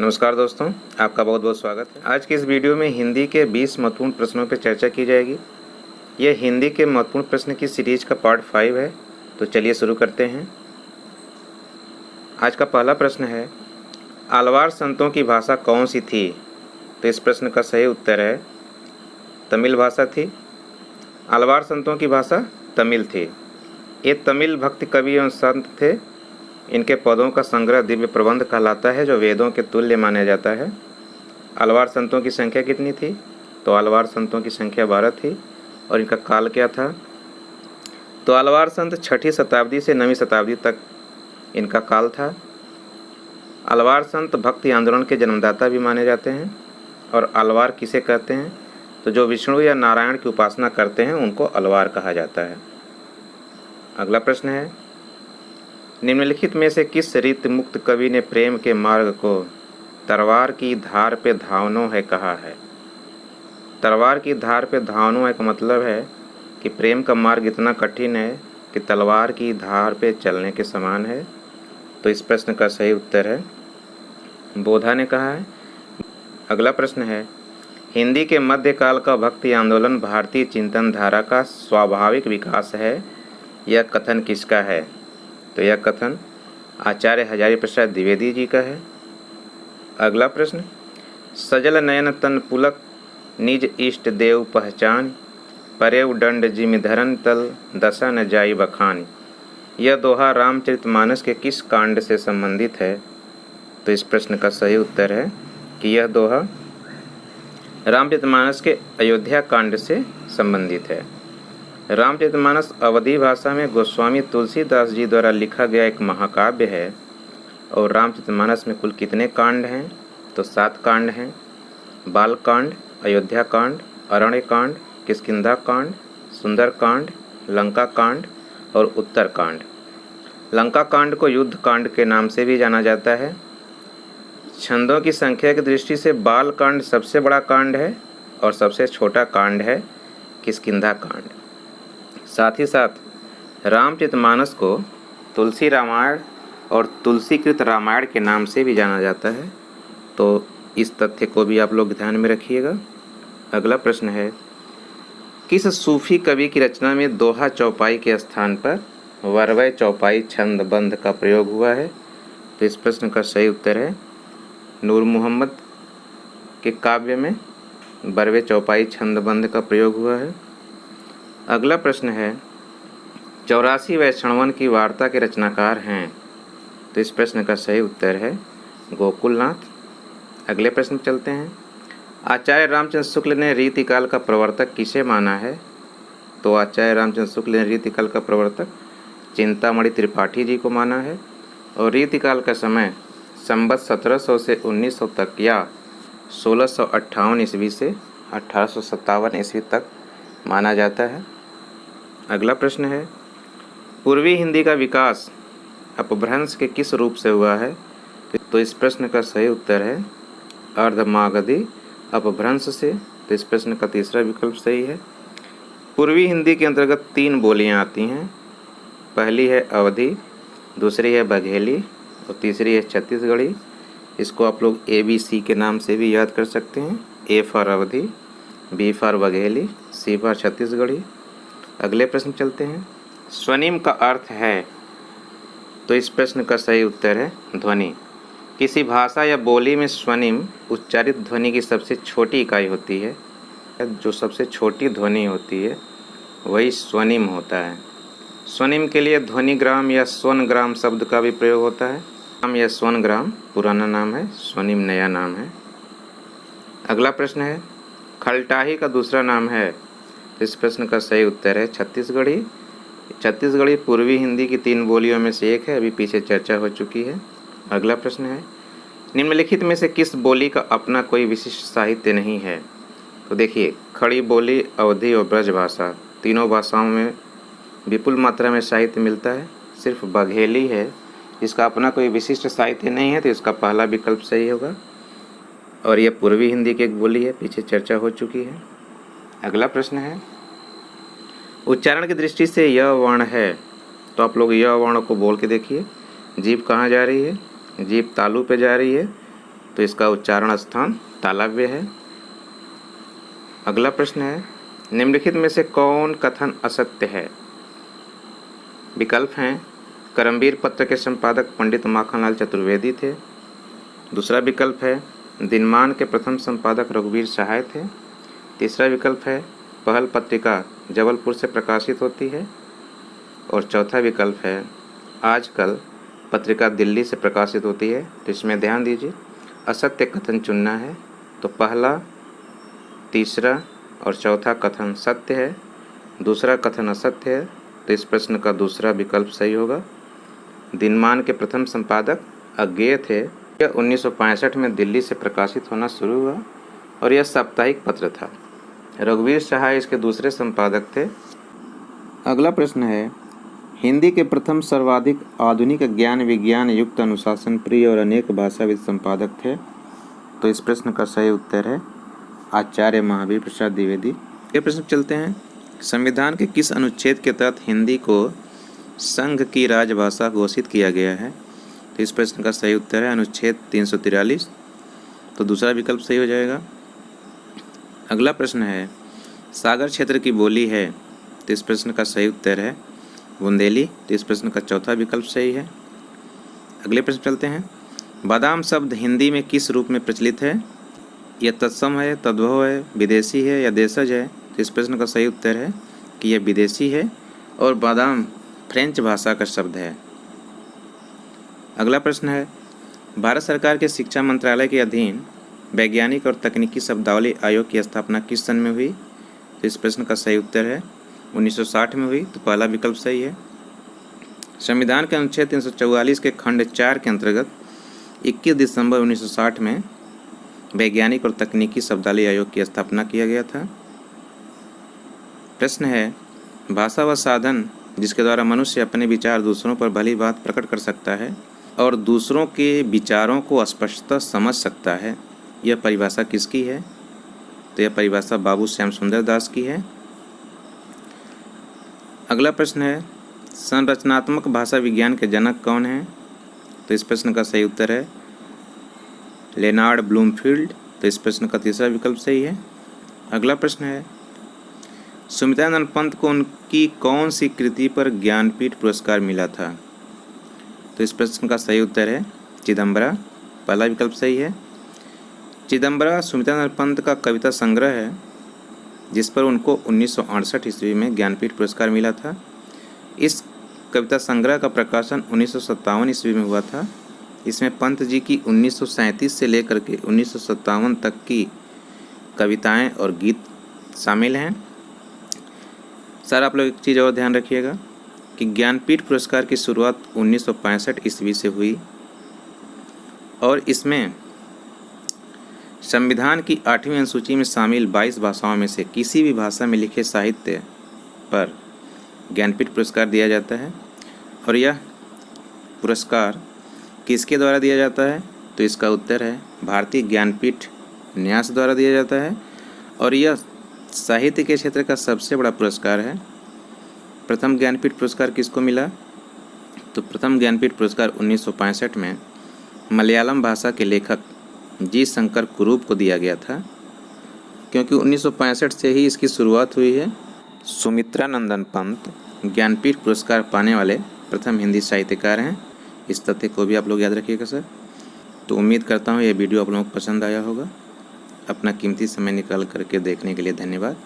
नमस्कार दोस्तों, आपका बहुत बहुत स्वागत है। आज की इस वीडियो में हिंदी के 20 महत्वपूर्ण प्रश्नों पर चर्चा की जाएगी। यह हिंदी के महत्वपूर्ण प्रश्न की सीरीज का पार्ट 5 है। तो चलिए शुरू करते हैं। आज का पहला प्रश्न है, आलवार संतों की भाषा कौन सी थी? तो इस प्रश्न का सही उत्तर है तमिल भाषा थी। आलवार संतों की भाषा तमिल थी। ये तमिल भक्ति कवि एवं संत थे। इनके पदों का संग्रह दिव्य प्रबंध कहलाता है, जो वेदों के तुल्य माना जाता है। आलवार संतों की संख्या कितनी थी? तो आलवार संतों की संख्या 12 थी। और इनका काल क्या था? तो आलवार संत 6ठी शताब्दी से 9वीं शताब्दी तक इनका काल था। आलवार संत भक्ति आंदोलन के जन्मदाता भी माने जाते हैं। और आलवार किसे कहते हैं? तो जो विष्णु या नारायण की उपासना करते हैं उनको अलवार कहा जाता है। अगला प्रश्न है, निम्नलिखित में से किस रीति मुक्त कवि ने प्रेम के मार्ग को तलवार की धार पे धावनो है कहा है? तलवार की धार पे धावनो है का मतलब है कि प्रेम का मार्ग इतना कठिन है कि तलवार की धार पे चलने के समान है। तो इस प्रश्न का सही उत्तर है बोधा ने कहा है। अगला प्रश्न है, हिंदी के मध्यकाल का भक्ति आंदोलन भारतीय चिंतन धारा का स्वाभाविक विकास है, यह कथन किसका है? तो यह कथन आचार्य हजारी प्रसाद द्विवेदी जी का है। अगला प्रश्न, सजल नयन तन पुलक निज इष्ट देव पहचान, परेव दंड जिमि धरन तल दशा न जाई बखान, यह दोहा रामचरितमानस के किस कांड से संबंधित है? तो इस प्रश्न का सही उत्तर है कि यह दोहा रामचरितमानस के अयोध्या कांड से संबंधित है। रामचरितमानस अवधी भाषा में गोस्वामी तुलसीदास जी द्वारा लिखा गया एक महाकाव्य है। और रामचरितमानस में कुल कितने कांड हैं? तो 7 कांड हैं। बाल कांड, अयोध्या कांड, अरण्य कांड, किष्किंधा कांड, सुंदर कांड, लंका कांड और उत्तर कांड। लंका कांड को युद्ध कांड के नाम से भी जाना जाता है। छंदों की संख्या की दृष्टि से बाल कांड सबसे बड़ा कांड है और सबसे छोटा कांड है किष्किंधा कांड। साथ ही साथ रामचरितमानस को तुलसी रामायण और तुलसीकृत रामायण के नाम से भी जाना जाता है। तो इस तथ्य को भी आप लोग ध्यान में रखिएगा। अगला प्रश्न है, किस सूफी कवि की रचना में दोहा चौपाई के स्थान पर वरवय चौपाई छंद बंध का प्रयोग हुआ है? तो इस प्रश्न का सही उत्तर है नूर मोहम्मद के काव्य में वरवय चौपाई छंद बंध का प्रयोग हुआ है। अगला प्रश्न है, 84 वैष्णवन की वार्ता के रचनाकार हैं? तो इस प्रश्न का सही उत्तर है गोकुलनाथ। अगले प्रश्न चलते हैं, आचार्य रामचंद्र शुक्ल ने रीतिकाल का प्रवर्तक किसे माना है? तो आचार्य रामचंद्र शुक्ल ने रीतिकाल का प्रवर्तक चिंतामणि त्रिपाठी जी को माना है। और रीतिकाल का समय संवत 1700 से 1900 तक या 1658 ईस्वी से 1857 ईस्वी तक माना जाता है। अगला प्रश्न है, पूर्वी हिंदी का विकास अपभ्रंश के किस रूप से हुआ है? तो इस प्रश्न का सही उत्तर है अर्धमागधी अपभ्रंश से। तो इस प्रश्न का तीसरा विकल्प सही है। पूर्वी हिंदी के अंतर्गत 3 बोलियां आती हैं। पहली है अवधी, दूसरी है बघेली और तीसरी है छत्तीसगढ़ी। इसको आप लोग ABC के नाम से भी याद कर सकते हैं। A for Awadhi, B for Bagheli, C for Chhattisgarhi. अगले प्रश्न चलते हैं, स्वनिम का अर्थ है? तो इस प्रश्न का सही उत्तर है ध्वनि। किसी भाषा या बोली में स्वनिम उच्चारित ध्वनि की सबसे छोटी इकाई होती है। जो सबसे छोटी ध्वनि होती है वही स्वनिम होता है। स्वनिम के लिए ध्वनिग्राम या स्वनग्राम शब्द का भी प्रयोग होता है। नाम या स्वनग्राम पुराना नाम है, स्वनिम नया नाम है। अगला प्रश्न है, खलटाही का दूसरा नाम है? इस प्रश्न का सही उत्तर है छत्तीसगढ़ी। छत्तीसगढ़ी पूर्वी हिंदी की 3 बोलियों में से एक है, अभी पीछे चर्चा हो चुकी है। अगला प्रश्न है, निम्नलिखित में से किस बोली का अपना कोई विशिष्ट साहित्य नहीं है? तो देखिए, खड़ी बोली, अवधी और ब्रज भाषा, तीनों भाषाओं में विपुल मात्रा में साहित्य मिलता है। सिर्फ बघेली है जिसका अपना कोई विशिष्ट साहित्य नहीं है। तो इसका पहला विकल्प सही होगा और यह पूर्वी हिंदी की एक बोली है, पीछे चर्चा हो चुकी है। अगला प्रश्न है, उच्चारण की दृष्टि से यह वर्ण है? तो आप लोग यह वर्ण को बोल के देखिए। जीभ कहाँ जा रही है? जीभ तालू पे जा रही है तो इसका उच्चारण स्थान तालव्य है। अगला प्रश्न है, निम्नलिखित में से कौन कथन असत्य है? विकल्प हैं, करमवीर पत्र के संपादक पंडित माखनलाल चतुर्वेदी थे। दूसरा विकल्प है, दिनमान के प्रथम संपादक रघुवीर सहाय थे। तीसरा विकल्प है, पहल पत्रिका जबलपुर से प्रकाशित होती है। और चौथा विकल्प है, आजकल पत्रिका दिल्ली से प्रकाशित होती है। तो इसमें ध्यान दीजिए, असत्य कथन चुनना है। तो पहला, तीसरा और चौथा कथन सत्य है, दूसरा कथन असत्य है। तो इस प्रश्न का दूसरा विकल्प सही होगा। दिनमान के प्रथम संपादक अज्ञेय थे। यह 1965 में दिल्ली से प्रकाशित होना शुरू हुआ और यह साप्ताहिक पत्र था। रघुवीर सहाय इसके दूसरे संपादक थे। अगला प्रश्न है, हिंदी के प्रथम सर्वाधिक आधुनिक ज्ञान विज्ञान युक्त अनुशासन प्रिय और अनेक भाषाविद संपादक थे। तो इस प्रश्न का सही उत्तर है आचार्य महावीर प्रसाद द्विवेदी। ये प्रश्न चलते हैं, संविधान के किस अनुच्छेद के तहत हिंदी को संघ की राजभाषा घोषित किया गया है? तो इस प्रश्न का सही उत्तर है अनुच्छेद 343। तो दूसरा विकल्प सही हो जाएगा। अगला प्रश्न है, सागर क्षेत्र की बोली है। तो इस प्रश्न का सही उत्तर है बुंदेली। तो इस प्रश्न का चौथा विकल्प सही है। अगले प्रश्न चलते हैं, बादाम शब्द हिंदी में किस रूप में प्रचलित है? यह तत्सम है, तद्भव है, विदेशी है या देशज है? तो इस प्रश्न का सही उत्तर है कि यह विदेशी है और बादाम फ्रेंच भाषा का शब्द है। अगला प्रश्न है, भारत सरकार के शिक्षा मंत्रालय के अधीन वैज्ञानिक और तकनीकी शब्दावली आयोग की स्थापना किस सन में हुई? तो इस प्रश्न का सही उत्तर है 1960 में हुई। तो पहला विकल्प सही है। संविधान के अनुच्छेद 344 के खंड 4 के अंतर्गत 21 दिसंबर 1960 में वैज्ञानिक और तकनीकी शब्दावली आयोग की स्थापना किया गया था। प्रश्न है, भाषा वह साधन जिसके द्वारा मनुष्य अपने विचार दूसरों पर भली बात प्रकट कर सकता है और दूसरों के विचारों को स्पष्टतः समझ सकता है, यह परिभाषा किसकी है? तो यह परिभाषा बाबू श्याम सुंदर दास की है। अगला प्रश्न है, संरचनात्मक भाषा विज्ञान के जनक कौन हैं? तो इस प्रश्न का सही उत्तर है लेनार्ड ब्लूमफील्ड। तो इस प्रश्न का तीसरा विकल्प सही है। अगला प्रश्न है, सुमित्रानंद पंत को उनकी कौन सी कृति पर ज्ञानपीठ पुरस्कार मिला था? तो इस प्रश्न का सही उत्तर है चिदम्बरा। पहला विकल्प सही है। चिदम्बरा सुमित्रानंद पंत का कविता संग्रह है जिस पर उनको 1968 ईस्वी में ज्ञानपीठ पुरस्कार मिला था। इस कविता संग्रह का प्रकाशन 1957 ईस्वी में हुआ था। इसमें पंत जी की 1937 से लेकर के 1957 तक की कविताएं और गीत शामिल हैं। सर आप लोग एक चीज़ और ध्यान रखिएगा कि ज्ञानपीठ पुरस्कार की शुरुआत 1965 ईस्वी से हुई और इसमें संविधान की 8वीं अनुसूची में शामिल 22 भाषाओं में से किसी भी भाषा में लिखे साहित्य पर ज्ञानपीठ पुरस्कार दिया जाता है। और यह पुरस्कार किसके द्वारा दिया जाता है? तो इसका उत्तर है भारतीय ज्ञानपीठ न्यास द्वारा दिया जाता है और यह साहित्य के क्षेत्र का सबसे बड़ा पुरस्कार है। प्रथम ज्ञानपीठ पुरस्कार किसको मिला? तो प्रथम ज्ञानपीठ पुरस्कार 1965 में मलयालम भाषा के लेखक जी शंकर कुरूप को दिया गया था, क्योंकि 1965 से ही इसकी शुरुआत हुई है। सुमित्रानंदन पंत ज्ञानपीठ पुरस्कार पाने वाले प्रथम हिंदी साहित्यकार हैं। इस तथ्य को भी आप लोग याद रखिएगा सर। तो उम्मीद करता हूँ ये वीडियो आप लोगों को पसंद आया होगा। अपना कीमती समय निकाल करके देखने के लिए धन्यवाद।